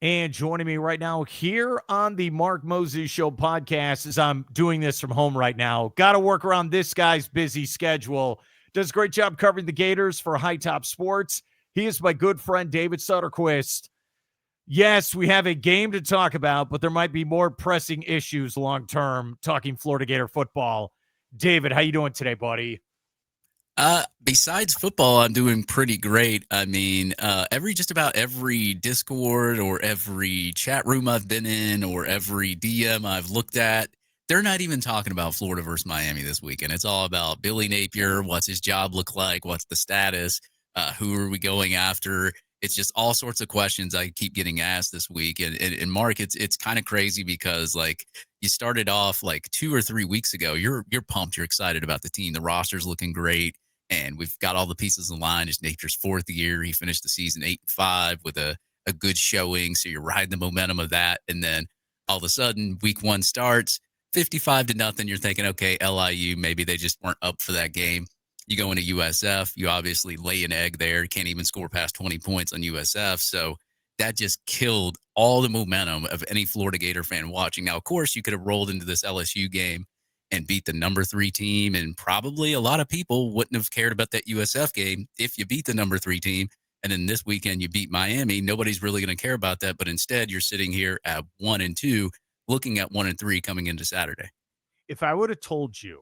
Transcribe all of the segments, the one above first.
And joining me right now here on the Mark Moses Show podcast, as I'm doing this from home right now, got to work around this guy's busy schedule. Does a great job covering the Gators for Hightop Sports. He is my good friend, David Soderquist. Yes, we have a game to talk about, but there might be more pressing issues long-term talking Florida Gator football. David, how you doing today, buddy? Besides football, I'm doing pretty great. I mean, just about every Discord or every chat room I've been in or every DM I've looked at, they're not even talking about Florida versus Miami this weekend. It's all about Billy Napier. What's his job look like? What's the status? Who are we going after? It's just all sorts of questions I keep getting asked this week. And Mark, it's kind of crazy because like you started off like 2 or 3 weeks ago. You're pumped. You're excited about the team. The roster's looking great. And we've got all the pieces in line. It's Napier's fourth year. He finished the season 8-5 with a good showing. So you're riding the momentum of that. And then all of a sudden, week one starts 55-0. You're thinking, okay, LIU, maybe they just weren't up for that game. You go into USF. You obviously lay an egg there. You can't even score past 20 points on USF. So that just killed all the momentum of any Florida Gator fan watching. Now, of course, you could have rolled into this LSU game and beat the number 3 team. And probably a lot of people wouldn't have cared about that USF game if you beat the number 3 team. And then this weekend you beat Miami. Nobody's really going to care about that. But instead, you're sitting here at 1-2, looking at 1-3 coming into Saturday. If I would have told you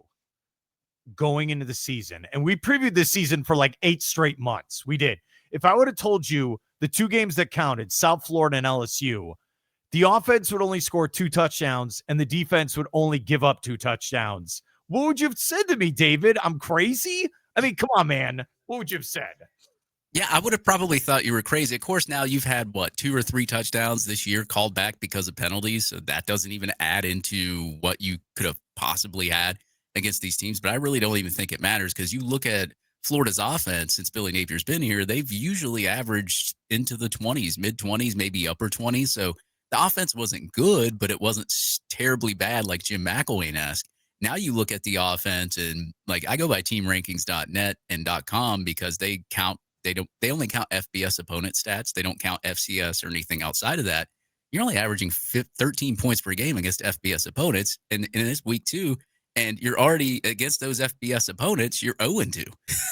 going into the season, and we previewed this season for like 8 straight months, we did. If I would have told you the 2 games that counted, South Florida and LSU, the offense would only score 2 touchdowns and the defense would only give up 2 touchdowns, what would you have said to me, David? I'm crazy? I mean, come on, man. What would you have said? Yeah, I would have probably thought you were crazy. Of course, now you've had, 2 or 3 touchdowns this year called back because of penalties. So that doesn't even add into what you could have possibly had against these teams. But I really don't even think it matters because you look at Florida's offense since Billy Napier's been here, they've usually averaged into the 20s, mid-20s, maybe upper 20s. So the offense wasn't good, but it wasn't terribly bad like Jim McElwain-esque. Now you look at the offense and like I go by teamrankings.net and .com because they only count FBS opponent stats. They don't count FCS or anything outside of that. You're only averaging 13 points per game against FBS opponents in this week 2. And you're already against those FBS opponents, you're 0-2.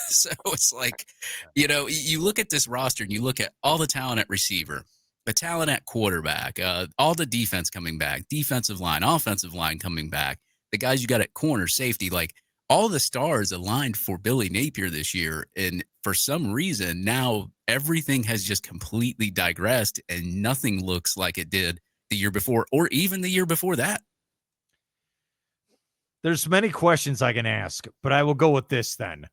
So it's like, you look at this roster and you look at all the talent at receiver, the talent at quarterback, all the defense coming back, defensive line, offensive line coming back, the guys you got at corner, safety, like all the stars aligned for Billy Napier this year. And for some reason, now everything has just completely digressed and nothing looks like it did the year before or even the year before that. There's many questions I can ask, but I will go with this then.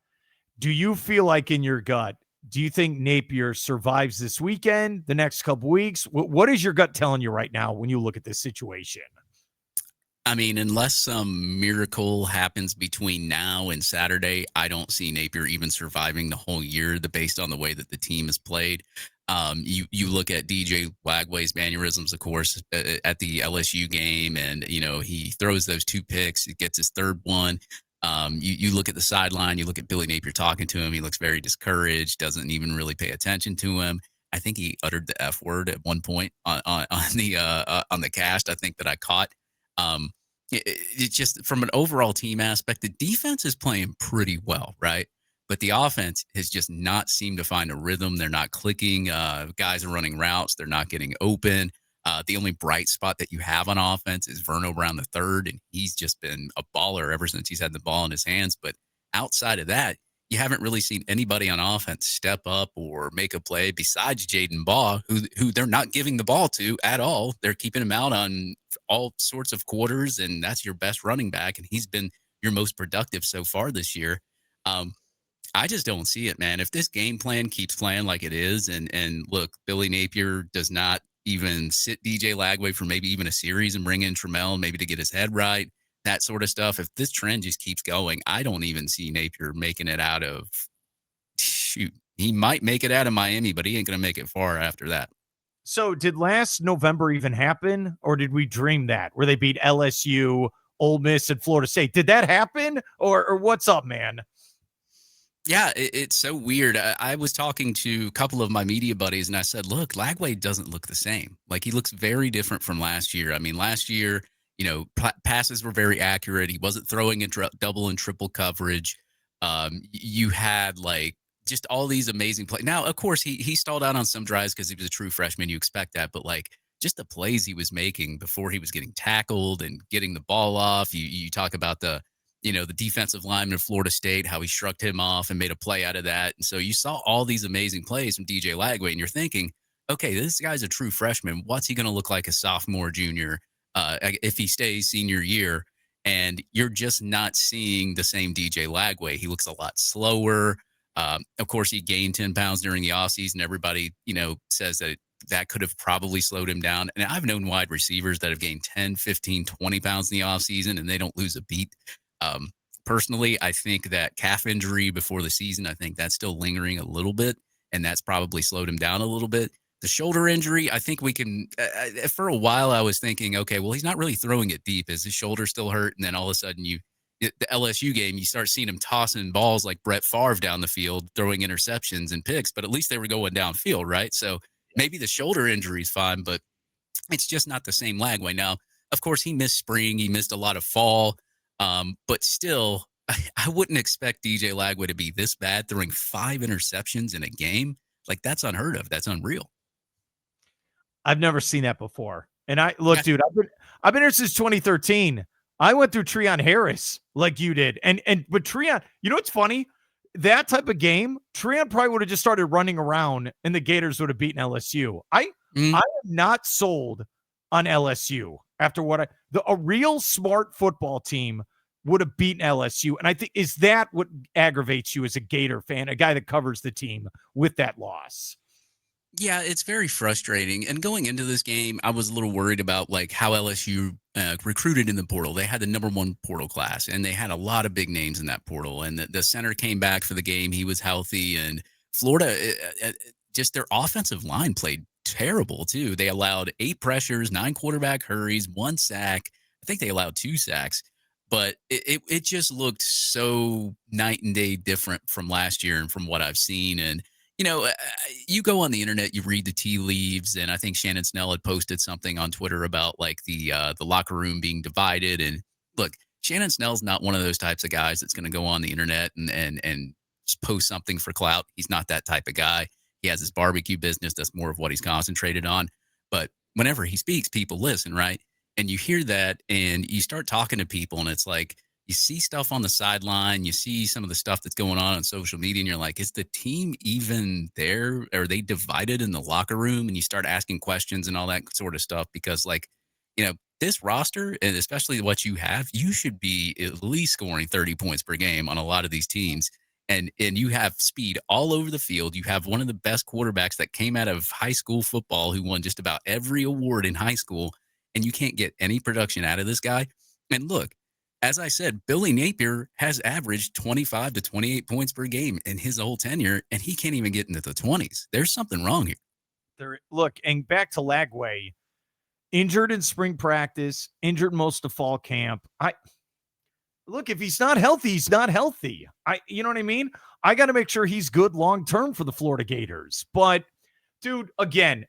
Do you feel like in your gut, do you think Napier survives this weekend, the next couple weeks? What is your gut telling you right now when you look at this situation? I mean, unless some miracle happens between now and Saturday, I don't see Napier even surviving the whole year based on the way that the team has played. You look at DJ Lagway's mannerisms, of course, at the LSU game, and, he throws those 2 picks. He gets his 3rd one. You look at the sideline, you look at Billy Napier talking to him. He looks very discouraged, doesn't even really pay attention to him. I think he uttered the F word at one point on the cast, I think that I caught. It's just from an overall team aspect, the defense is playing pretty well, right? But the offense has just not seemed to find a rhythm. They're not clicking. Guys are running routes. They're not getting open. The only bright spot that you have on offense is Verno Brown III, and he's just been a baller ever since he's had the ball in his hands. But outside of that, you haven't really seen anybody on offense step up or make a play besides Jaden Baugh, who they're not giving the ball to at all. They're keeping him out on all sorts of quarters, and that's your best running back, and he's been your most productive so far this year. I just don't see it, man. If this game plan keeps playing like it is, and look, Billy Napier does not even sit DJ Lagway for maybe even a series and bring in Trammell maybe to get his head right, that sort of stuff. If this trend just keeps going, I don't even see Napier making it out of he might make it out of Miami, but he ain't going to make it far after that. So did last November even happen, or did we dream that, where they beat LSU, Ole Miss, and Florida State? Did that happen, or what's up, man? Yeah, it's so weird. I was talking to a couple of my media buddies, and I said, "Look, Lagway doesn't look the same. Like he looks very different from last year. I mean, last year, passes were very accurate. He wasn't throwing in double and triple coverage. You had like just all these amazing plays. Now, of course, he stalled out on some drives because he was a true freshman. You expect that, but like just the plays he was making before he was getting tackled and getting the ball off. You talk about the defensive lineman of Florida State, how he shrugged him off and made a play out of that. And so you saw all these amazing plays from DJ Lagway, and you're thinking, okay, this guy's a true freshman. What's he going to look like a sophomore, junior, if he stays senior year? And you're just not seeing the same DJ Lagway. He looks a lot slower. Of course, he gained 10 pounds during the offseason. Everybody, says that could have probably slowed him down. And I've known wide receivers that have gained 10, 15, 20 pounds in the offseason, and they don't lose a beat. Personally, I think that calf injury before the season, I think that's still lingering a little bit, and that's probably slowed him down a little bit. The shoulder injury, I think we can, for a while, I was thinking, okay, well, he's not really throwing it deep. Is his shoulder still hurt? And then all of a sudden the LSU game, you start seeing him tossing balls like Brett Favre down the field, throwing interceptions and picks, but at least they were going downfield, right? So maybe the shoulder injury is fine, but it's just not the same Lagway. Now, of course, he missed spring. He missed a lot of fall. But still, I wouldn't expect DJ Lagway to be this bad, throwing 5 interceptions in a game. Like, that's unheard of. That's unreal. I've never seen that before. And look, dude, I've been here since 2013. I went through Treon Harris like you did. But Treon, what's funny? That type of game, Treon probably would have just started running around and the Gators would have beaten LSU. I am not sold on LSU after a real smart football team would have beaten LSU. And I think, is that what aggravates you as a Gator fan, a guy that covers the team with that loss? Yeah, it's very frustrating. And going into this game, I was a little worried about like how LSU recruited in the portal. They had the #1 portal class, and they had a lot of big names in that portal. And the center came back for the game; he was healthy. And Florida, just their offensive line played terrible too. They allowed 8 pressures, 9 quarterback hurries, 1 sack. I think they allowed 2 sacks. But it just looked so night and day different from last year and from what I've seen. And you go on the internet, you read the tea leaves, and I think Shannon Snell had posted something on Twitter about like the locker room being divided. And look, Shannon Snell's not one of those types of guys that's going to go on the internet and just post something for clout. He's not that type of guy. He has his barbecue business. That's more of what he's concentrated on. But whenever he speaks, people listen, right? And you hear that and you start talking to people, and it's like you see stuff on the sideline, you see some of the stuff that's going on social media, and you're like, is the team even there? Are they divided in the locker room? And you start asking questions and all that sort of stuff because, like, this roster, and especially what you have, you should be at least scoring 30 points per game on a lot of these teams. And you have speed all over the field. You have one of the best quarterbacks that came out of high school football who won just about every award in high school, and you can't get any production out of this guy. And look, as I said, Billy Napier has averaged 25 to 28 points per game in his whole tenure, and he can't even get into the 20s. There's something wrong here. Look, and back to Lagway, injured in spring practice, injured most of fall camp. Look, if he's not healthy, he's not healthy. You know what I mean? I got to make sure he's good long-term for the Florida Gators. But, dude, again,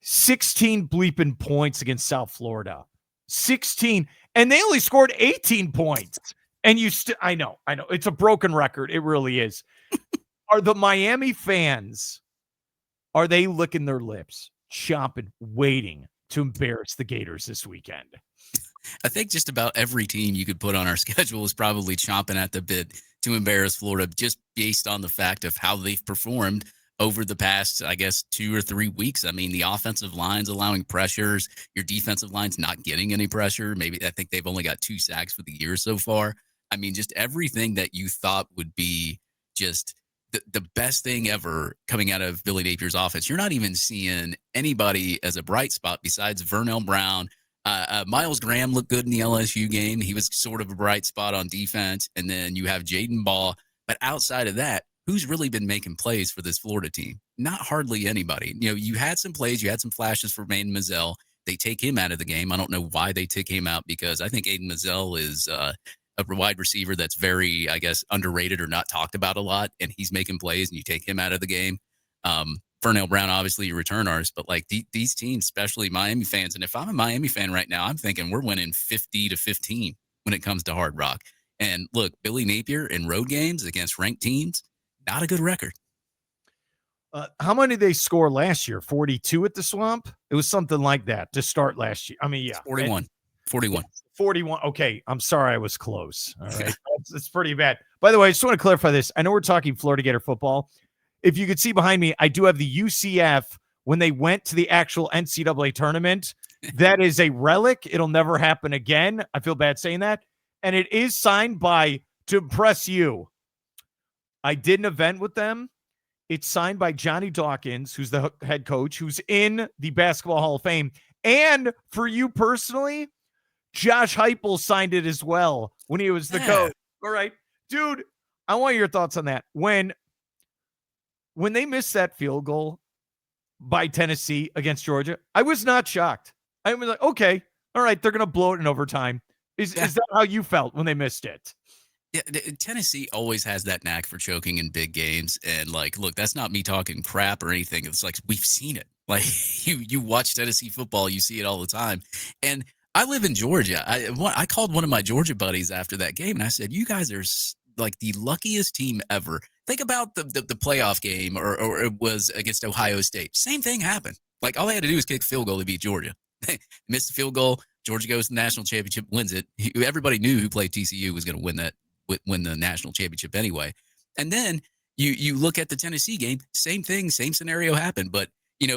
16 bleeping points against South Florida. 16. And they only scored 18 points. And I know. It's a broken record. It really is. Are the Miami fans, are they licking their lips, chomping, waiting to embarrass the Gators this weekend? I think just about every team you could put on our schedule is probably chomping at the bit to embarrass Florida, just based on the fact of how they've performed over the past, I guess, 2 or 3 weeks. I mean, the offensive line's allowing pressures. Your defensive line's not getting any pressure. I think they've only got 2 sacks for the year so far. I mean, just everything that you thought would be just the best thing ever coming out of Billy Napier's offense. You're not even seeing anybody as a bright spot besides Vernell Brown. Miles Graham looked good in the LSU game. He was sort of a bright spot on defense. And then you have Jaden Ball. But outside of that, who's really been making plays for this Florida team? Not hardly anybody. You had some plays, you had some flashes for Aiden Mazzell. They take him out of the game. I don't know why they took him out, because I think Aiden Mazzell is a wide receiver that's very, I guess, underrated or not talked about a lot, and he's making plays, and you take him out of the game. Vernell Brown, obviously, you return ours, but like these teams, especially Miami fans, and if I'm a Miami fan right now, I'm thinking we're winning 50-15 when it comes to Hard Rock. And look, Billy Napier in road games against ranked teams, not a good record. How many did they score last year? 42 at the Swamp? It was something like that to start last year. I mean, yeah. 41. 41. Okay. I'm sorry I was close. All right. It's pretty bad. By the way, I just want to clarify this. I know we're talking Florida Gator football. If you could see behind me, I do have the UCF when they went to the actual NCAA tournament. That is a relic. It'll never happen again. I feel bad saying that. And it is signed by, to impress you, I did an event with them. It's signed by Johnny Dawkins, who's the head coach, who's in the Basketball Hall of Fame. And for you personally, Josh Heupel signed it as well when he was the coach. All right. Dude, I want your thoughts on that. When they missed that field goal by Tennessee against Georgia, I was not shocked. I was like, okay, all right, they're going to blow it in overtime. Is that how you felt when they missed it? Yeah, Tennessee always has that knack for choking in big games. And like, look, that's not me talking crap or anything. It's like, we've seen it. Like you watch Tennessee football, you see it all the time. And I live in Georgia. I called one of my Georgia buddies after that game, and I said, you guys are like the luckiest team ever. Think about the playoff game, or it was against Ohio State. Same thing happened. Like, all they had to do was kick a field goal to beat Georgia. They missed the field goal. Georgia goes to the national championship, wins it. Everybody knew who played TCU was going to win the national championship anyway. And then you look at the Tennessee game, same thing, same scenario happened. But,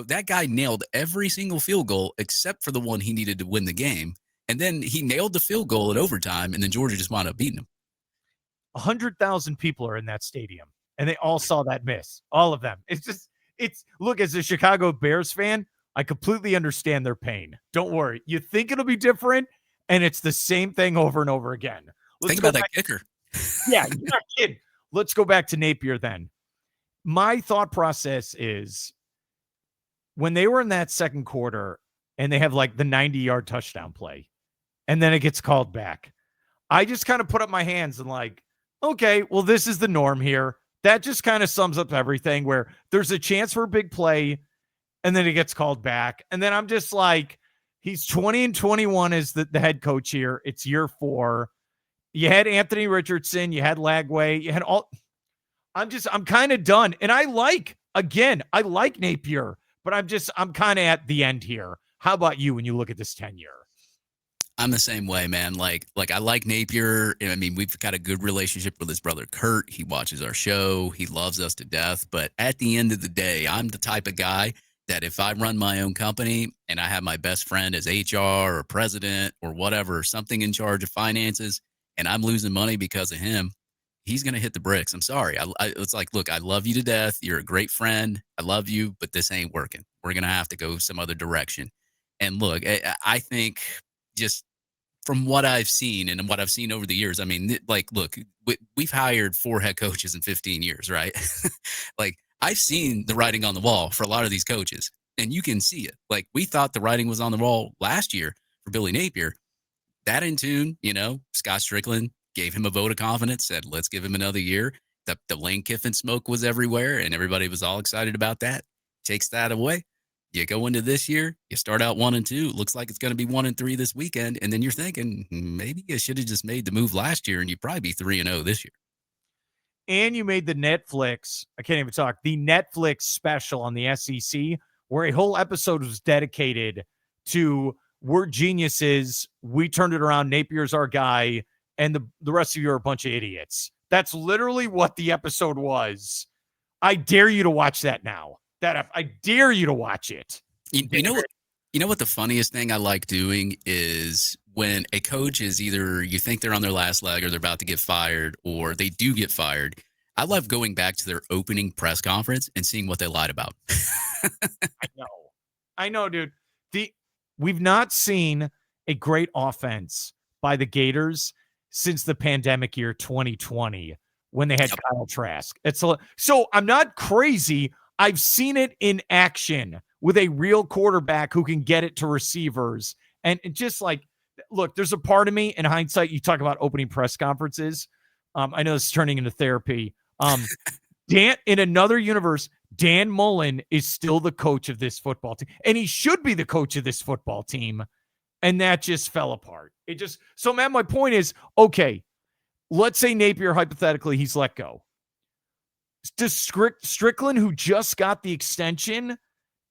that guy nailed every single field goal except for the one he needed to win the game. And then he nailed the field goal in overtime, and then Georgia just wound up beating him. 100,000 people are in that stadium, and they all saw that miss. All of them. Look, as a Chicago Bears fan, I completely understand their pain. Don't worry. You think it'll be different, and it's the same thing over and over again. Think about that kicker. Yeah, you're not kidding. Let's go back to Napier then. My thought process is when they were in that second quarter and they have like the 90-yard touchdown play, and then it gets called back, I just kind of put up my hands and like, okay, well, this is the norm here. That just kind of sums up everything, where there's a chance for a big play and then it gets called back. And then I'm just like, he's 20-21 as the head coach here. It's year 4. You had Anthony Richardson, you had Lagway, you had all. I'm kind of done. And I like Napier, but I'm kind of at the end here. How about you when you look at this tenure? I'm the same way, man. Like I like Napier. I mean, we've got a good relationship with his brother, Kurt. He watches our show. He loves us to death. But at the end of the day, I'm the type of guy that if I run my own company and I have my best friend as HR or president or whatever, something in charge of finances, and I'm losing money because of him, he's going to hit the bricks. I'm sorry. It's like, look, I love you to death. You're a great friend. I love you, but this ain't working. We're going to have to go some other direction. And look, I think just from what I've seen and what I've seen over the years, I mean, like, look, we've hired 4 head coaches in 15 years, right? Like, I've seen the writing on the wall for a lot of these coaches, and you can see it. Like, we thought the writing was on the wall last year for Billy Napier. That in tune, Scott Strickland gave him a vote of confidence, said, let's give him another year. The Lane Kiffin smoke was everywhere, and everybody was all excited about that. Takes that away. You go into this year, you start out 1-2. Looks like it's going to be 1-3 this weekend. And then you're thinking, maybe you should have just made the move last year and you'd probably be 3-0 this year. And you made the Netflix special on the SEC, where a whole episode was dedicated to we're geniuses. We turned it around. Napier's our guy. And the rest of you are a bunch of idiots. That's literally what the episode was. I dare you to watch that now. I dare you to watch it. You know what the funniest thing I like doing is when a coach is either you think they're on their last leg or they're about to get fired or they do get fired. I love going back to their opening press conference and seeing what they lied about. I know, dude. We've not seen a great offense by the Gators since the pandemic year 2020 when they had Kyle Trask. So I'm not crazy. I've seen it in action with a real quarterback who can get it to receivers. And just like, look, there's a part of me in hindsight. You talk about opening press conferences. I know this is turning into therapy. Dan, in another universe, Dan Mullen is still the coach of this football team, and he should be the coach of this football team. And that just fell apart. So Matt, my point is, okay, let's say Napier, hypothetically, he's let go. Does Strickland, who just got the extension,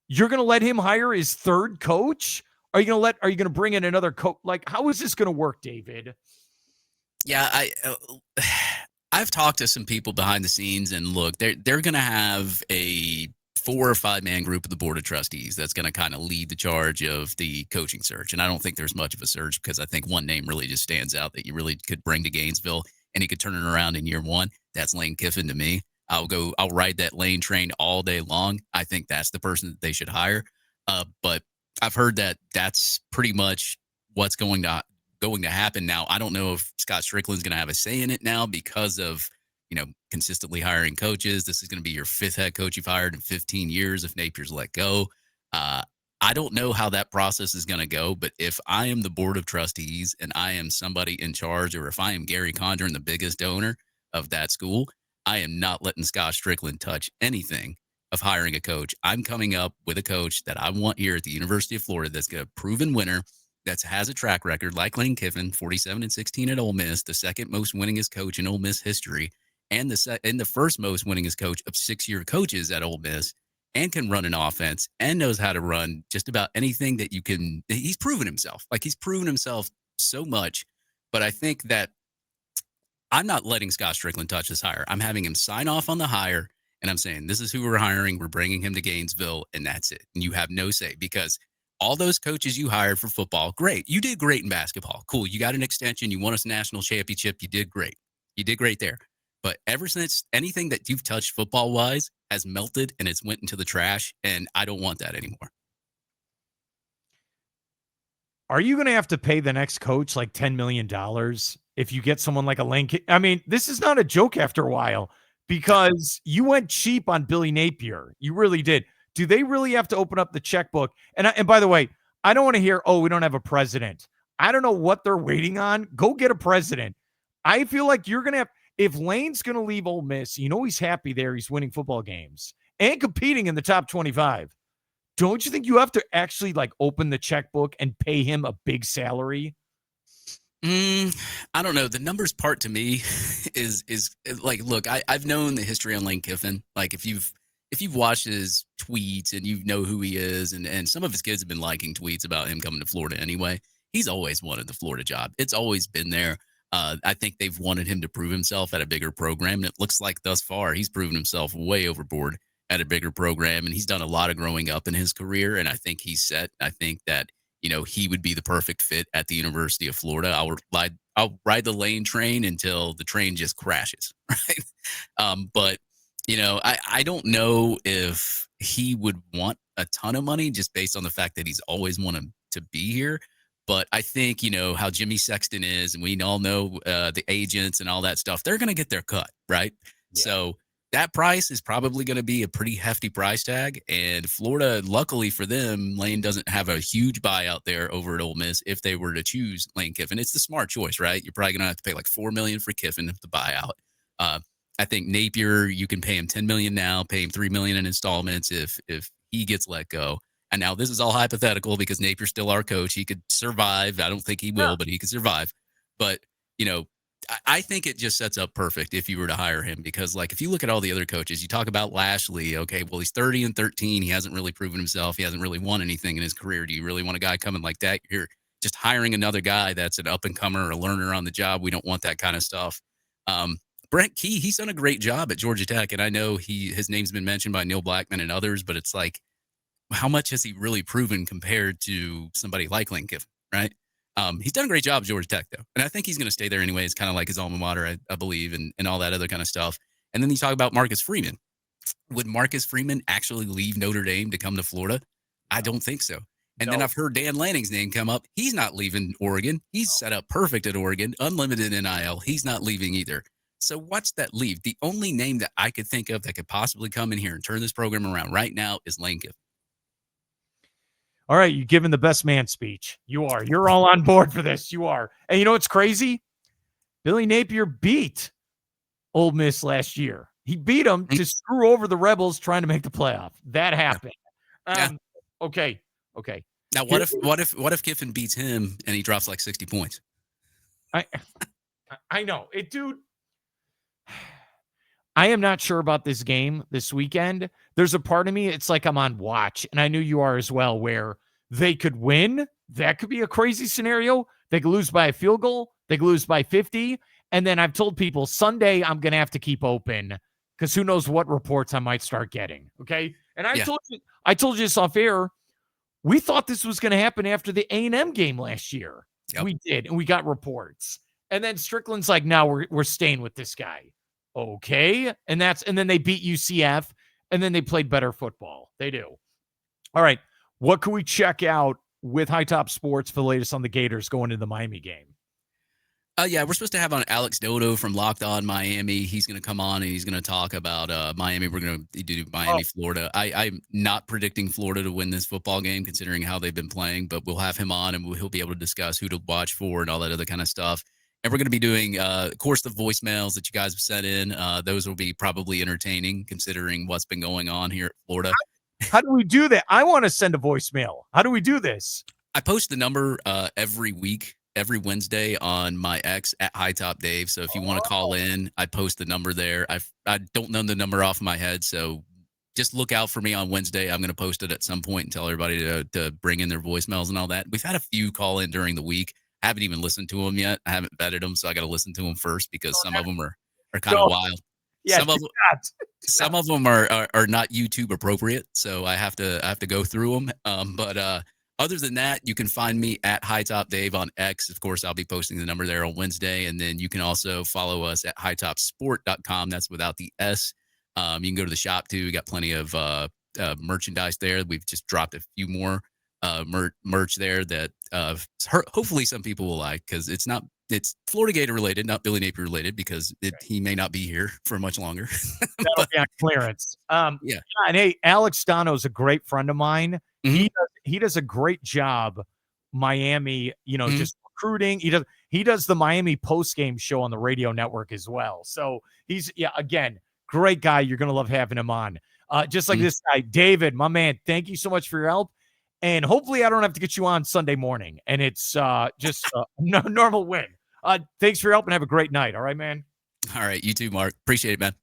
you're going to let him hire his third coach? Are you going to bring in another coach? Like, how is this going to work, David? Yeah, I've talked to some people behind the scenes, and look, they're going to have a 4 or 5 man group of the board of trustees that's going to kind of lead the charge of the coaching search. And I don't think there's much of a search, because I think one name really just stands out that you really could bring to Gainesville and he could turn it around in year 1. That's Lane Kiffin to me. I'll ride that Lane train all day long. I think that's the person that they should hire. But I've heard that that's pretty much what's going to happen. Now, I don't know if Scott Strickland's going to have a say in it now because of, consistently hiring coaches. This is going to be your 5th head coach you've hired in 15 years if Napier's let go. I don't know how that process is going to go, but if I am the board of trustees and I am somebody in charge, or if I am Gary Condren, the biggest donor of that school, I am not letting Scott Strickland touch anything of hiring a coach. I'm coming up with a coach that I want here at the University of Florida that's a proven winner, that has a track record like Lane Kiffin, 47-16 at Ole Miss, the second most winningest coach in Ole Miss history, and the first most winningest coach of 6-year coaches at Ole Miss, and can run an offense and knows how to run just about anything that you can. He's proven himself. Like, he's proven himself so much. But I think that I'm not letting Scott Strickland touch this hire. I'm having him sign off on the hire, and I'm saying, this is who we're hiring. We're bringing him to Gainesville, and that's it. And you have no say, because all those coaches you hired for football, great. You did great in basketball. Cool. You got an extension. You won us a national championship. You did great. You did great there. But ever since, anything that you've touched football-wise has melted and it's went into the trash, and I don't want that anymore. Are you going to have to pay the next coach like $10 million if you get someone like a Lane? I mean, this is not a joke after a while, because you went cheap on Billy Napier. You really did. Do they really have to open up the checkbook? And by the way, I don't want to hear, we don't have a president. I don't know what they're waiting on. Go get a president. I feel like you're going to have, if Lane's going to leave Ole Miss, he's happy there. He's winning football games and competing in the top 25. Don't you think you have to actually open the checkbook and pay him a big salary? I don't know. The numbers part to me is like, look, I've known the history on Lane Kiffin. Like, if you've watched his tweets and you know who he is, and some of his kids have been liking tweets about him coming to Florida anyway, he's always wanted the Florida job. It's always been there. I think they've wanted him to prove himself at a bigger program, and it looks like thus far he's proven himself way overboard at a bigger program, and he's done a lot of growing up in his career, and I think he's set. I think that, he would be the perfect fit at the University of Florida. I'll ride the Lane train until the train just crashes, right? But, I don't know if he would want a ton of money just based on the fact that he's always wanted to be here. But I think, how Jimmy Sexton is, and we all know the agents and all that stuff, they're going to get their cut, right? Yeah. So that price is probably going to be a pretty hefty price tag. And Florida, luckily for them, Lane doesn't have a huge buyout there over at Ole Miss if they were to choose Lane Kiffin. It's the smart choice, right? You're probably going to have to pay like $4 million for Kiffin the buyout. I think Napier, you can pay him $10 million now, pay him $3 million in installments if he gets let go. And now this is all hypothetical because Napier's still our coach. He could survive. I don't think he will, but he could survive. But, I think it just sets up perfect if you were to hire him, because if you look at all the other coaches, you talk about Lashley. Okay, well, he's 30-13. He hasn't really proven himself. He hasn't really won anything in his career. Do you really want a guy coming like that? You're just hiring another guy that's an up and comer or a learner on the job. We don't want that kind of stuff. Brent Key, he's done a great job at Georgia Tech. And I know his name's been mentioned by Neil Blackman and others, but it's like, how much has he really proven compared to somebody like Lane Kiffin, right? He's done a great job at Georgia Tech, though. And I think he's going to stay there anyway. It's kind of like his alma mater, I believe, and all that other kind of stuff. And then you talk about Marcus Freeman. Would Marcus Freeman actually leave Notre Dame to come to Florida? I don't think so. And then I've heard Dan Lanning's name come up. He's not leaving Oregon. He's set up perfect at Oregon, unlimited NIL. He's not leaving either. So what's that leave? The only name that I could think of that could possibly come in here and turn this program around right now is Lane Kiffin. All right, you giving the best man speech. You are. You're all on board for this. You are. And you know what's crazy? Billy Napier beat Ole Miss last year. He beat them to screw over the Rebels trying to make the playoff. That happened. Yeah. Okay. Now, what if Kiffin beats him and he drops like 60 points? I know it, dude. I am not sure about this game this weekend. There's a part of me, it's like I'm on watch, and I knew you are as well, where they could win. That could be a crazy scenario. They could lose by a field goal. They could lose by 50. And then I've told people Sunday I'm going to have to keep open because who knows what reports I might start getting. Okay. And I told you this off air. We thought this was going to happen after the A&M game last year. Yep. We did. And we got reports. And then Strickland's like, no, we're staying with this guy. Okay. And then they beat UCF and then they played better football. They do. All right. What can we check out with Hightop Sports for the latest on the Gators going into the Miami game? Yeah, we're supposed to have on Alex Dodo from Locked On Miami. He's going to come on and he's going to talk about Miami. We're going to do Miami, Florida. I'm not predicting Florida to win this football game, considering how they've been playing, but we'll have him on and he'll be able to discuss who to watch for and all that other kind of stuff. And we're going to be doing, of course, the voicemails that you guys have sent in. Those will be probably entertaining, considering what's been going on here at Florida. How do we do that? I want to send a voicemail. How do we do this? I post the number every week. Every Wednesday on my X at Hightop Dave. So if you want to call in, I post the number there. I don't know the number off my head, so just look out for me on Wednesday. I'm going to post it at some point and tell everybody to bring in their voicemails and all that. We've had a few call in during the week. I haven't even listened to them yet. I haven't vetted them, so I got to listen to them first because some of them are kind of wild. Yeah, some of them are not YouTube appropriate, so I have to go through them. But other than that, you can find me at Hightop Dave on X. Of course, I'll be posting the number there on Wednesday. And then you can also follow us at hightopsport.com. That's without the S. You can go to the shop too. We got plenty of merchandise there. We've just dropped a few more merch there that hopefully some people will like, because it's Florida Gator related, not Billy Napier related, because he may not be here for much longer. That'll be on clearance. Yeah. And hey, Alex Dono is a great friend of mine. Mm-hmm. He does a great job, Miami, just recruiting. He does the Miami post-game show on the radio network as well. So he's, again, great guy. You're going to love having him on. Just like this guy, David, my man, thank you so much for your help. And hopefully I don't have to get you on Sunday morning. And it's just a normal win. Thanks for your help and have a great night. All right, man. All right. You too, Mark. Appreciate it, man.